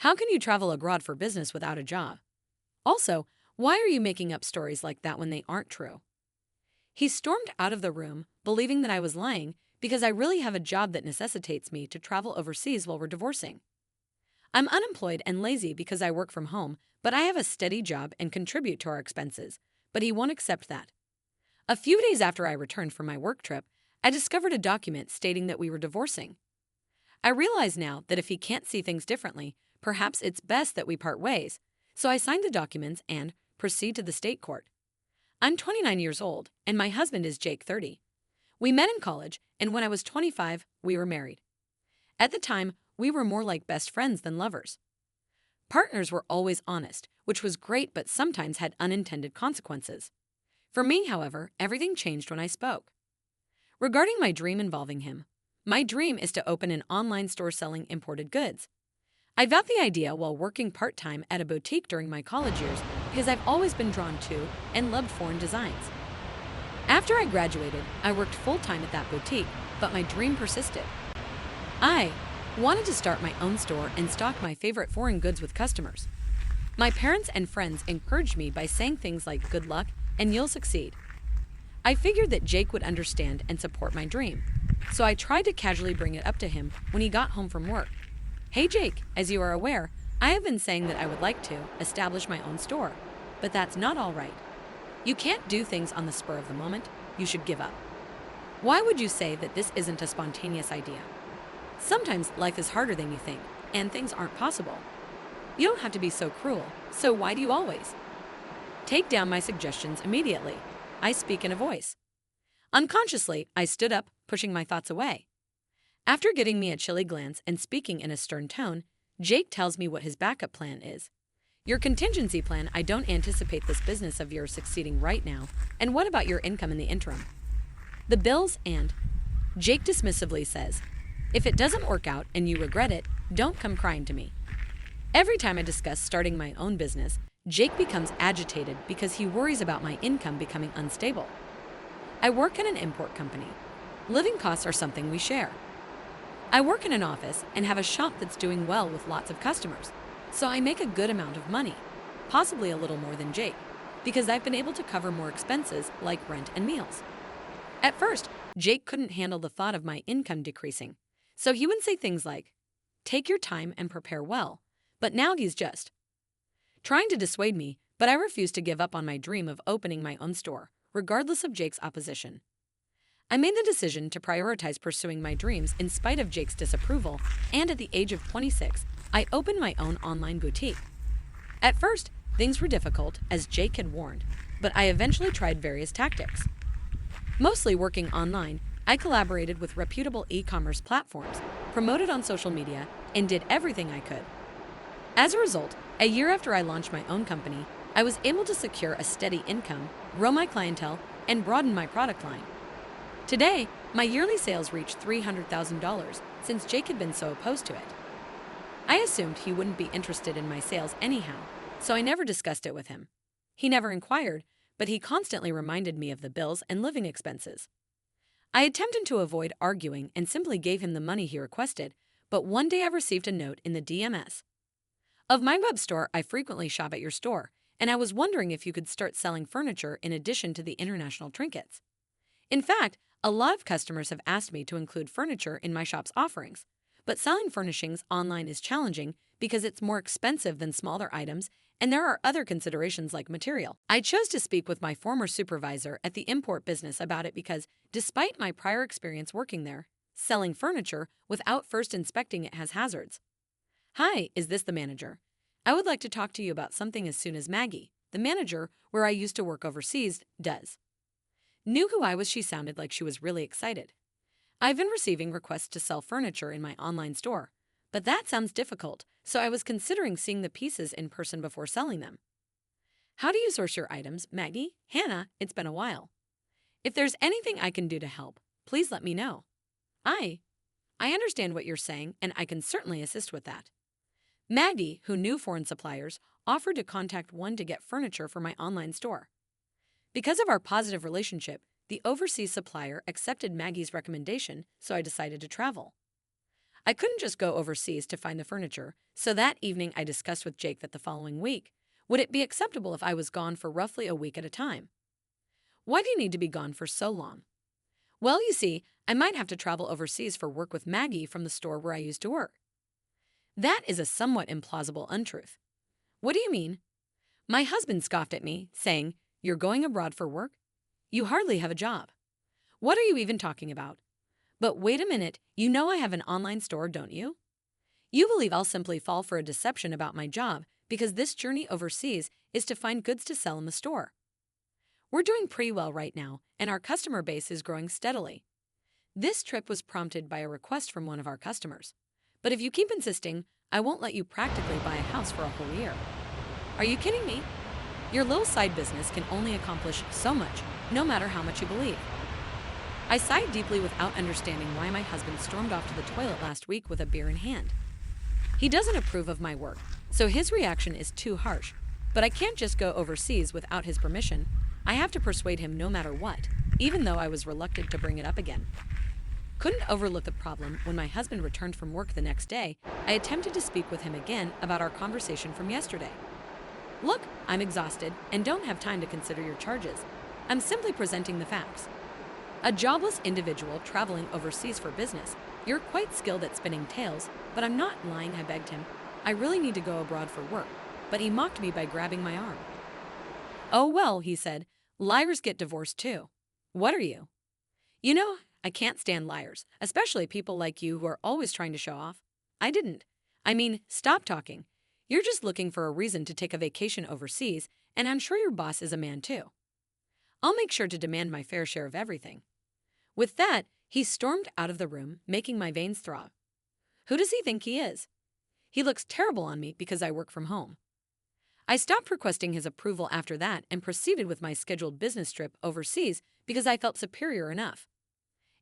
How can you travel abroad for business without a job? Also, why are you making up stories like that when they aren't true? He stormed out of the room, believing that I was lying because I really have a job that necessitates me to travel overseas while we're divorcing. I'm unemployed and lazy because I work from home, but I have a steady job and contribute to our expenses. But he won't accept that. A few days after I returned from my work trip, I discovered a document stating that we were divorcing. I realize now that if he can't see things differently, perhaps it's best that we part ways. So I signed the documents and proceed to the state court. I'm 29 years old, and my husband is Jake, 30. We met in college, and when I was 25, we were married. At the time, we were more like best friends than lovers. Partners were always honest, which was great but sometimes had unintended consequences. For me, however, everything changed when I spoke. Regarding my dream involving him, my dream is to open an online store selling imported goods. I got the idea while working part-time at a boutique during my college years because I've always been drawn to and loved foreign designs. After I graduated, I worked full-time at that boutique, but my dream persisted. I wanted to start my own store and stock my favorite foreign goods with customers. My parents and friends encouraged me by saying things like good luck and you'll succeed. I figured that Jake would understand and support my dream, so I tried to casually bring it up to him when he got home from work. Hey Jake, as you are aware, I have been saying that I would like to establish my own store, but that's not all right. You can't do things on the spur of the moment. You should give up. Why would you say that this isn't a spontaneous idea? Sometimes life is harder than you think, and things aren't possible. You don't have to be so cruel, so why do you always? Take down my suggestions immediately. I speak in a voice. Unconsciously, I stood up, pushing my thoughts away. After getting me a chilly glance and speaking in a stern tone, Jake tells me what his backup plan is. Your contingency plan, I don't anticipate this business of yours succeeding right now, and what about your income in the interim? The bills and… Jake dismissively says, if it doesn't work out and you regret it, don't come crying to me. Every time I discuss starting my own business, Jake becomes agitated because he worries about my income becoming unstable. I work in an import company. Living costs are something we share. I work in an office and have a shop that's doing well with lots of customers, so I make a good amount of money, possibly a little more than Jake, because I've been able to cover more expenses like rent and meals. At first, Jake couldn't handle the thought of my income decreasing, so he would say things like, take your time and prepare well, but now he's just trying to dissuade me, but I refuse to give up on my dream of opening my own store, regardless of Jake's opposition. I made the decision to prioritize pursuing my dreams in spite of Jake's disapproval, and at the age of 26, I opened my own online boutique. At first, things were difficult, as Jake had warned, but I eventually tried various tactics. Mostly working online, I collaborated with reputable e-commerce platforms, promoted on social media, and did everything I could. As a result, a year after I launched my own company, I was able to secure a steady income, grow my clientele, and broaden my product line. Today, my yearly sales reached $300,000 since Jake had been so opposed to it. I assumed he wouldn't be interested in my sales anyhow, so I never discussed it with him. He never inquired, but he constantly reminded me of the bills and living expenses. I attempted to avoid arguing and simply gave him the money he requested, but one day I received a note in the DMS. Of my web store, I frequently shop at your store, and I was wondering if you could start selling furniture in addition to the international trinkets. In fact, a lot of customers have asked me to include furniture in my shop's offerings, but selling furnishings online is challenging because it's more expensive than smaller items, and there are other considerations like material. I chose to speak with my former supervisor at the import business about it because, despite my prior experience working there, selling furniture without first inspecting it has hazards. Hi, is this the manager? I would like to talk to you about something as soon as Maggie, the manager where I used to work overseas, does. Knew who I was, she sounded like she was really excited. I've been receiving requests to sell furniture in my online store, but that sounds difficult, so I was considering seeing the pieces in person before selling them. How do you source your items, Maggie? Hannah, it's been a while. If there's anything I can do to help, please let me know. I understand what you're saying, and I can certainly assist with that. Maggie, who knew foreign suppliers, offered to contact one to get furniture for my online store. Because of our positive relationship, the overseas supplier accepted Maggie's recommendation, so I decided to travel. I couldn't just go overseas to find the furniture, so that evening I discussed with Jake that the following week, would it be acceptable if I was gone for roughly a week at a time? Why do you need to be gone for so long? Well, you see, I might have to travel overseas for work with Maggie from the store where I used to work. That is a somewhat implausible untruth. What do you mean? My husband scoffed at me, saying, "You're going abroad for work? You hardly have a job. What are you even talking about? But wait a minute, you know I have an online store, don't you? You believe I'll simply fall for a deception about my job because this journey overseas is to find goods to sell in the store. We're doing pretty well right now, and our customer base is growing steadily. This trip was prompted by a request from one of our customers. But if you keep insisting, I won't let you practically buy a house for a whole year. Are you kidding me? Your little side business can only accomplish so much, no matter how much you believe." I sighed deeply without understanding why my husband stormed off to the toilet last week with a beer in hand. He doesn't approve of my work, so his reaction is too harsh. But I can't just go overseas without his permission. I have to persuade him no matter what, even though I was reluctant to bring it up again. Couldn't overlook the problem when my husband returned from work the next day. I attempted to speak with him again about our conversation from yesterday. "Look, I'm exhausted and don't have time to consider your charges. I'm simply presenting the facts. A jobless individual traveling overseas for business. You're quite skilled at spinning tales, but I'm not lying," I begged him. "I really need to go abroad for work." But he mocked me by grabbing my arm. "Oh well," he said, "liars get divorced too. What are you? You know, I can't stand liars, especially people like you who are always trying to show off." I didn't. I mean, stop talking. You're just looking for a reason to take a vacation overseas, and I'm sure your boss is a man too. I'll make sure to demand my fair share of everything. With that, he stormed out of the room, making my veins throb. Who does he think he is? He looks terrible on me because I work from home. I stopped requesting his approval after that and proceeded with my scheduled business trip overseas because I felt superior enough.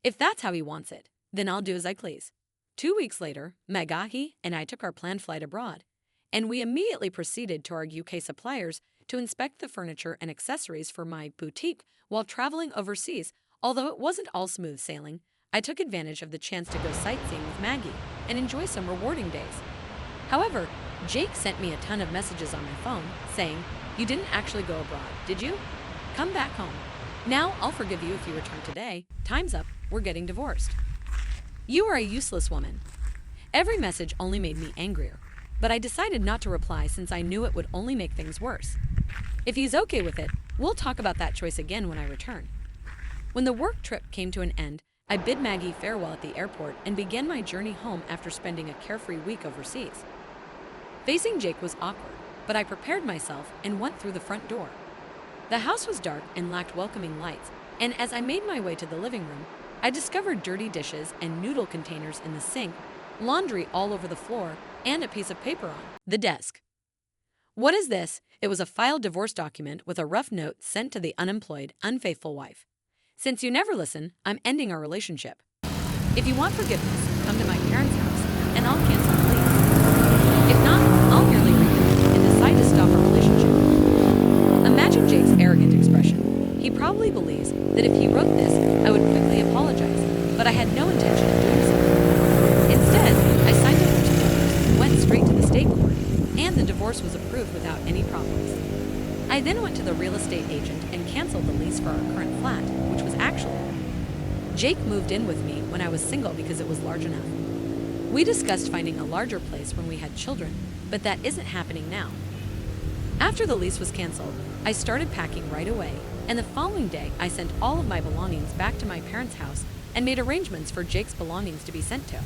If that's how he wants it, then I'll do as I please. 2 weeks later, Magahi and I took our planned flight abroad, and we immediately proceeded to our UK suppliers to inspect the furniture and accessories for my boutique while traveling overseas. Although it wasn't all smooth sailing, I took advantage of the chance to go sightseeing with Maggie and enjoy some rewarding days. However, Jake sent me a ton of messages on my phone saying, "You didn't actually go abroad, did you? Come back home. Now I'll forgive you if you return today. Time's up. We're getting divorced. You are a useless woman." Every message only made me angrier, but I decided not to reply since I knew it would only make things worse. If he's okay with it, we'll talk about that choice again when I return. When the work trip came to an end, I bid Maggie farewell at the airport and began my journey home after spending a carefree week overseas. Facing Jake was awkward, but I prepared myself and went through the front door. The house was dark and lacked welcoming lights, and as I made my way to the living room, I discovered dirty dishes and noodle containers in the sink, laundry all over the floor, and a piece of paper on the desk. What is this? It was a filed divorce document with a rough note sent to the unemployed, unfaithful wife. "Since you never listen, I'm ending our relationship. If you want forgiveness, come to my parents' house, and I'll cancel the lease. If not, I'll merely recommit and decide to stop our relationship." Imagine Jake's arrogant expression. He probably believes that if he wrote this, I would quickly apologize, but I had no intention of doing so. Instead, I signed over to papers, went straight to the state court, and the divorce was approved without any problems. I then went to the real estate agent and canceled the lease for our current flat, which was actually. Jake moved in with me when I was single because it was large enough. We discussed finding a larger place when we had children, but that isn't happening now. After the lease was canceled, I started packing right away, and the following day I sent all of my belongings back to my parents' house and made arrangements for Jake's belongings to be sent to.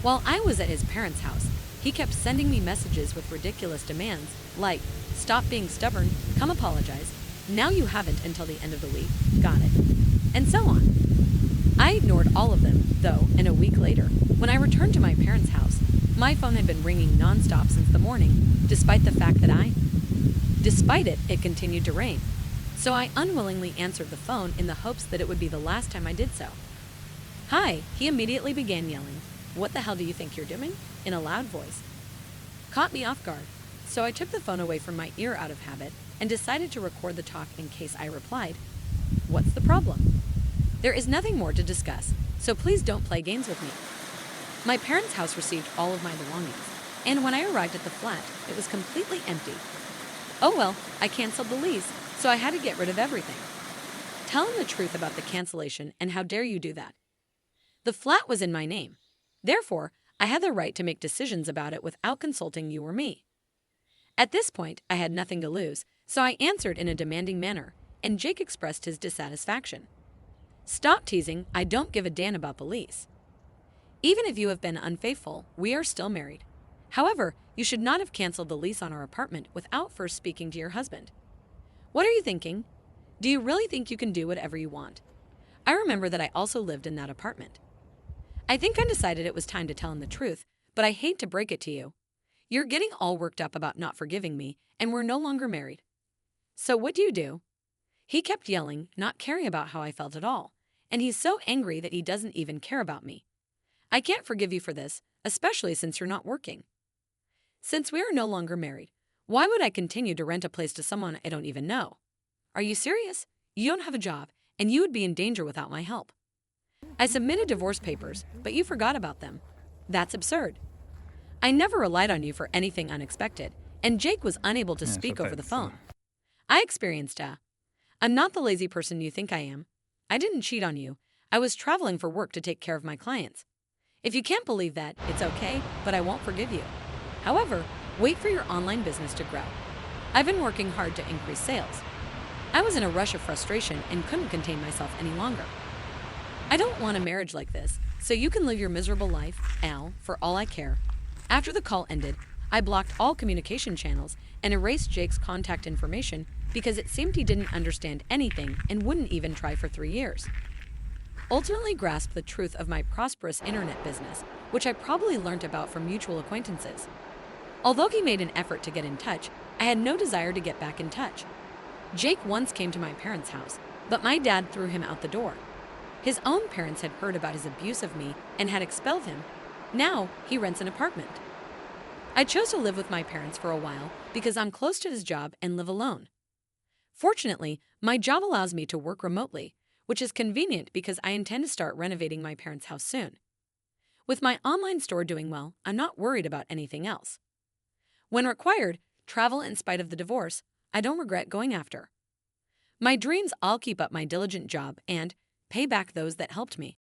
While I was at his parents' house, he kept sending me messages with ridiculous demands, like, "Stop being stubborn, come apologize, now you haven't until the end of the week, got it," and so on. I ignored all of them, though, and a week later, when I returned to my parents' house, my phone had been ringing nonstop since the morning, despite the fact that Despite it, it continued to ring. So I unwillingly answered the phone in the hopes that it would be the last time I did so. "Hi," he immediately began yelling. "What the hell do you think you're doing?" in a loud voice. Caught me off guard, so I took the phone away from my ear out of habit and decided to record the talk in case I replied, "What's the problem? There is nothing more to discuss, so please don't play games with me." My parents' house received all of my belongings, and when I arrived at the flat, it was completely empty. Oh well, I canceled the lease, so I had to get rid of everything. Tell him the truth about the cancellation, and how dare you do that? The flat was in my name. Therefore, I had the right to make decisions about it without consulting you or me. At this point, I had nothing to lose, so I answered in a demanding manner, and Jake expressed his dissatisfaction. Stop teasing, I don't give a damn about the lease. Even if you have been unfaithful, we are still married. However, you should not have canceled the lease on our apartment without first speaking to your husband. What are you thinking? Do you really think you can do whatever you want? I remember that I also lived in that apartment. I think I decided it was time to tell him the truth, but I hate to break it to you. You're getting all worked up about not forgiving me, and we're no longer married. So what do? He kept yelling, not caring about how I felt at all, and he's so angry that he doesn't even care about me. I can't forgive you for this, especially since you're not working. Since we are no longer married, why would I continue to rent a place to someone I don't even know? Are you serious? You don't have a job, and you would be in danger without my help. I submitted divorce papers, but you forgot about them. That's absurd. I never relied on you for anything unexpected, and Jake was unable to speak over the phone. I experienced I'm not the lazy person you think I am. I didn't cheat on you. I was traveling for work to take care of my clients. If you can't believe that, it's okay, but I won't forgive you. However, wait for your online business to grow. I've been working hard to increase sales. I was in a rush of frustration and couldn't contain myself any longer. I don't want a marriage like this, so you can live your miserable life, Al, for all I care. After the call ended, I blocked all communication channels and erased Jake's contact information because it seemed he didn't understand anything and wouldn't even try for 3 years. Ultimately grasped the truth of my prosperous internet business, which I probably learned about from mutual acquaintances. Although he made an effort to get in touch, I had no desire to get back in touch. Jake once came to my parents' house, but my dad threw him out the door. His own parents had heard about his abuse of me and had expelled him. Now, he rents an apartment. I chose to live with my parents for a while because I'm close to his job and live alone. Fortunately, my job allows me to work remotely, which is convenient because I intend to start renovating my parents' house soon. With my online store doing well, I'm not worried about anything else. When required, travel in spite of the divorce, I don't regret going after. My dreams all keep up my diligent job and pay back those that helped me.